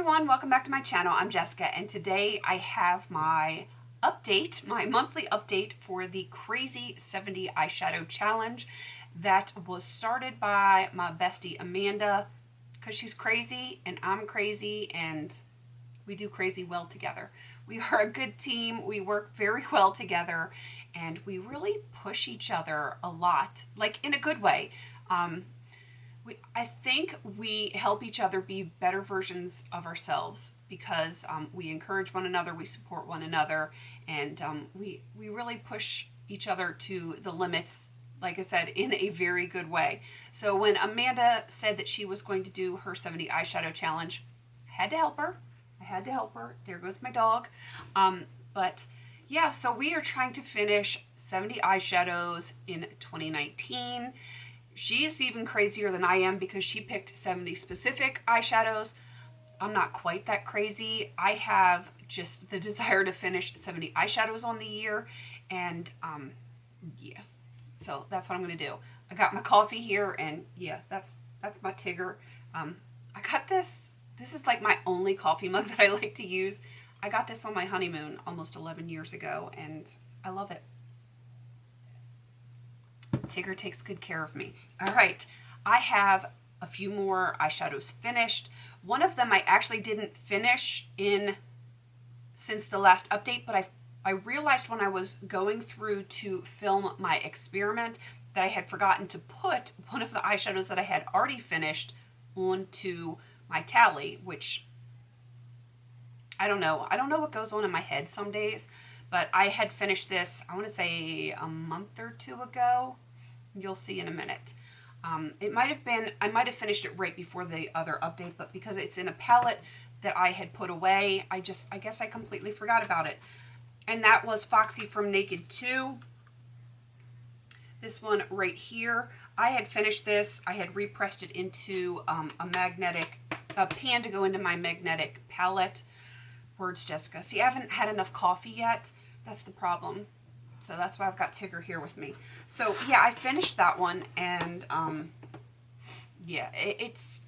everyone, welcome back to my channel. I'm Jessica, and today I have my update, my monthly update for the Crazy 70 Eyeshadow Challenge that was started by my bestie Amanda, because she's crazy and I'm crazy and we do crazy well together. We are a good team, we work very well together, and we really push each other a lot, like in a good way. I think we help each other be better versions of ourselves because we encourage one another, we support one another, and we really push each other to the limits, like I said, in a very good way. So when Amanda said that she was going to do her 70 eyeshadow challenge, I had to help her. There goes my dog. But yeah, so we are trying to finish 70 eyeshadows in 2019. She is even crazier than I am because she picked 70 specific eyeshadows. I'm not quite that crazy. I have just the desire to finish 70 eyeshadows on the year, and yeah, so that's what I'm gonna do. I got my coffee here, and yeah, that's my Tigger. I got this. This is like my only coffee mug that I like to use. I got this on my honeymoon almost 11 years ago, and I love it. Tigger takes good care of me. All right, I have a few more eyeshadows finished. One of them I actually didn't finish since the last update, but I realized when I was going through to film my experiment that I had forgotten to put one of the eyeshadows that I had already finished onto my tally, which I don't know. I don't know what goes on in my head some days, but I had finished this, I want to say a month or two ago. You'll see in a minute. It might have been, I might have finished it right before the other update, but because it's in a palette that I had put away, I guess I completely forgot about it. And that was Foxy from Naked 2. This one right here. I had finished this. I had repressed it into a pan to go into my magnetic palette. Words, Jessica. See, I haven't had enough coffee yet. That's the problem. So that's why I've got Tigger here with me. So yeah, I finished that one, and yeah, it's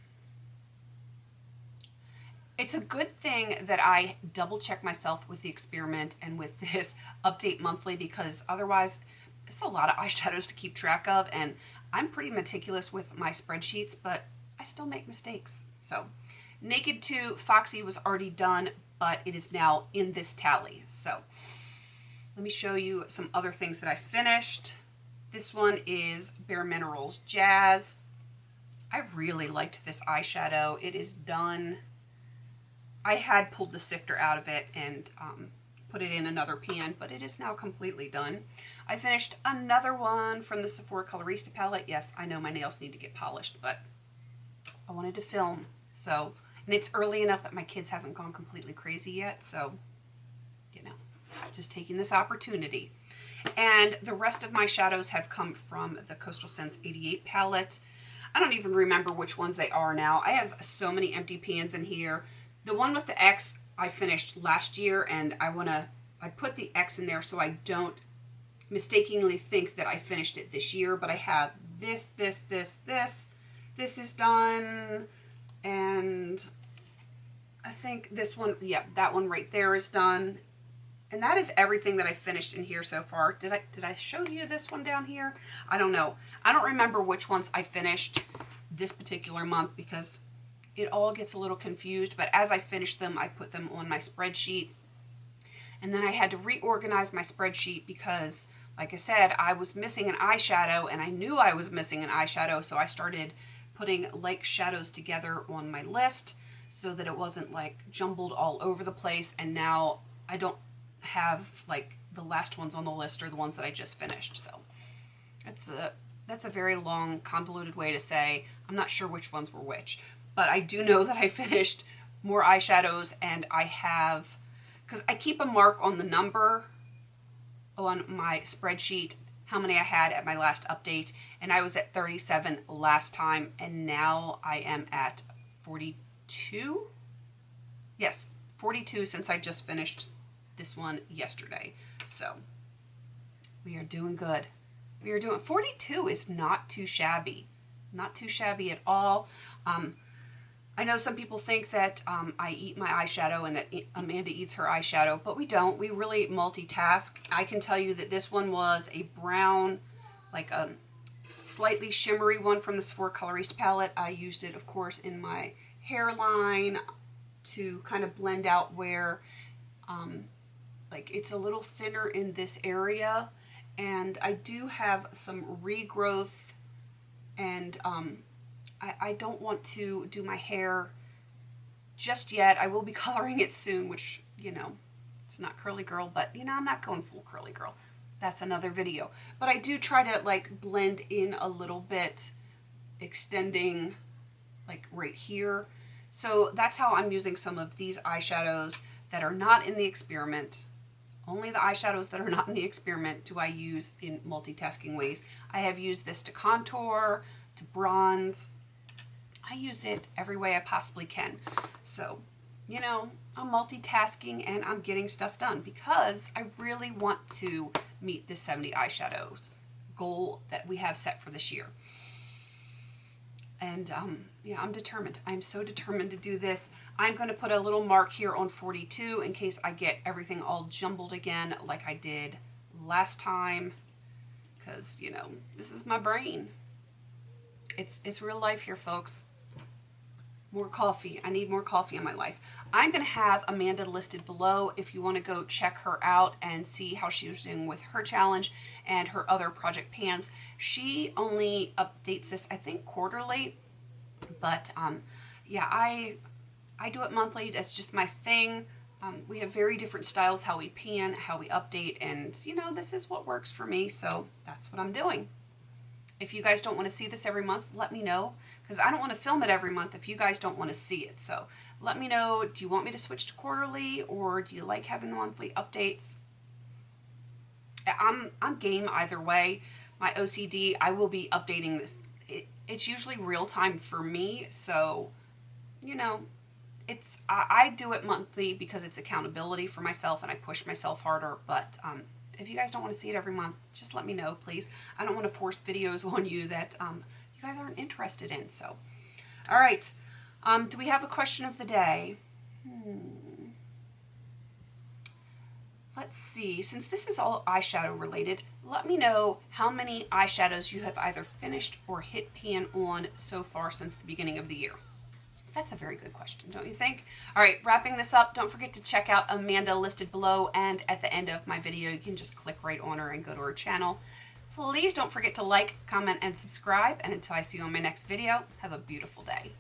a good thing that I double check myself with the experiment and with this update monthly, because otherwise it's a lot of eyeshadows to keep track of, and I'm pretty meticulous with my spreadsheets, but I still make mistakes. So Naked 2 Foxy was already done, but it is now in this tally. So let me show you some other things that I finished. This one is Bare Minerals Jazz. I really liked this eyeshadow. It is done. I had pulled the sifter out of it and put it in another pan, but it is now completely done. I finished another one from the Sephora Colorista palette. Yes, I know my nails need to get polished, but I wanted to film. So, and it's early enough that my kids haven't gone completely crazy yet, so, you know, just taking this opportunity. And the rest of my shadows have come from the Coastal Scents 88 palette. I don't even remember which ones they are now. I have so many empty pans in here. The one with the X I finished last year, and I put the X in there so I don't mistakenly think that I finished it this year, but I have this. This is done, and I think this one, yeah, that one right there is done. And that is everything that I finished in here so far. Did I show you this one down here? I don't know. I don't remember which ones I finished this particular month because it all gets a little confused. But as I finished them, I put them on my spreadsheet. And then I had to reorganize my spreadsheet because, like I said, I was missing an eyeshadow, and I knew I was missing an eyeshadow. So I started putting like shadows together on my list so that it wasn't like jumbled all over the place. And now I don't have like the last ones on the list are the ones that I just finished. So that's a very long, convoluted way to say I'm not sure which ones were which, but I do know that I finished more eyeshadows, and I have, because I keep a mark on the number on my spreadsheet how many I had at my last update, and I was at 37 last time, and now I am at 42. Yes, 42 since I just finished this one yesterday. So we are doing good. We are doing 42 is not too shabby. Not too shabby at all. I know some people think that I eat my eyeshadow and that Amanda eats her eyeshadow, but we don't. We really multitask. I can tell you that this one was a brown, like a slightly shimmery one from the Sephora Colorist palette. I used it, of course, in my hairline to kind of blend out where like it's a little thinner in this area. And I do have some regrowth, and I don't want to do my hair just yet. I will be coloring it soon, which, you know, it's not curly girl, but, you know, I'm not going full curly girl. That's another video. But I do try to, like, blend in a little bit, extending, like, right here. So that's how I'm using some of these eyeshadows that are not in the experiment. Only the eyeshadows that are not in the experiment do I use in multitasking ways. I have used this to contour, to bronze. I use it every way I possibly can. So, you know, I'm multitasking and I'm getting stuff done because I really want to meet the 70 eyeshadows goal that we have set for this year. And yeah, I'm determined. I'm so determined to do this. I'm going to put a little mark here on 42 in case I get everything all jumbled again like I did last time. Because, you know, this is my brain. It's real life here, folks. More coffee. I need more coffee in my life. I'm going to have Amanda listed below if you want to go check her out and see how she was doing with her challenge and her other project pans. She only updates this, I think, quarterly. But yeah, I do it monthly. That's just my thing. We have very different styles, how we pan, how we update, and, you know, this is what works for me, so that's what I'm doing. If you guys don't want to see this every month, let me know, because I don't want to film it every month if you guys don't want to see it. So let me know, do you want me to switch to quarterly, or do you like having the monthly updates? I'm game either way. My OCD, I will be updating this. It's usually real time for me, so, you know, I do it monthly because it's accountability for myself and I push myself harder. But if you guys don't want to see it every month, just let me know, please. I don't want to force videos on you that you guys aren't interested in. So, all right. Do we have a question of the day? Let's see. Since this is all eyeshadow related, let me know how many eyeshadows you have either finished or hit pan on so far since the beginning of the year. That's a very good question, don't you think? All right, wrapping this up, don't forget to check out Amanda listed below, and at the end of my video, you can just click right on her and go to her channel. Please don't forget to like, comment, and subscribe, and until I see you on my next video, have a beautiful day.